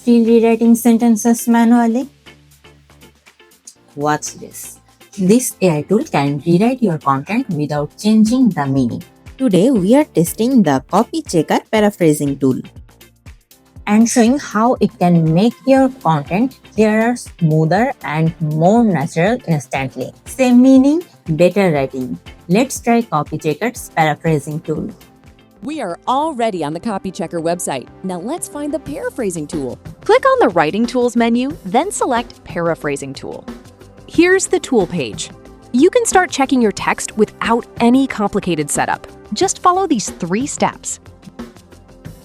still rewriting sentences manually? Watch this. This AI tool can rewrite your content without changing the meaning. Today we are testing the CopyChecker Paraphrasing Tool and showing how it can make your content clearer, smoother, and more natural instantly. Same meaning, better writing. Let's try CopyChecker's Paraphrasing Tool. We are already on the CopyChecker website. Now let's find the Paraphrasing Tool. Click on the Writing Tools menu, then select Paraphrasing Tool. Here's the tool page. You can start checking your text without any complicated setup. Just follow these 3 steps.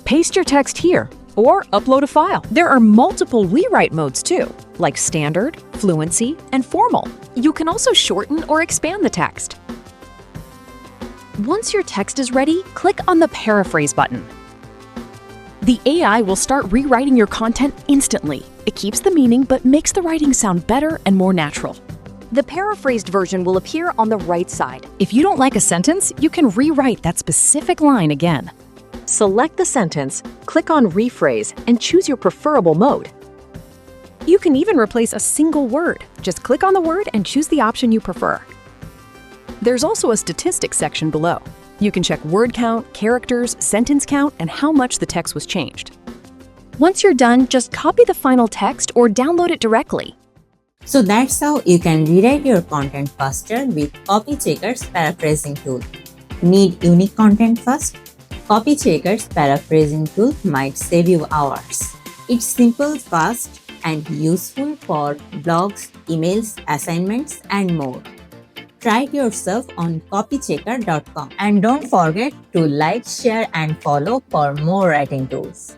Paste your text here or upload a file. There are multiple rewrite modes too, like standard, fluency, and formal. You can also shorten or expand the text. Once your text is ready, click on the Paraphrase button. The AI will start rewriting your content instantly. It keeps the meaning but makes the writing sound better and more natural. The paraphrased version will appear on the right side. If you don't like a sentence, you can rewrite that specific line again. Select the sentence, click on Rephrase, and choose your preferable mode. You can even replace a single word. Just click on the word and choose the option you prefer. There's also a statistics section below. You can check word count, characters, sentence count, and how much the text was changed. Once you're done, just copy the final text or download it directly. So that's how you can rewrite your content faster with CopyChecker's Paraphrasing Tool. Need unique content first? CopyChecker's Paraphrasing Tool might save you hours. It's simple, fast, and useful for blogs, emails, assignments, and more. Try it yourself on copychecker.com. And don't forget to like, share, and follow for more writing tools.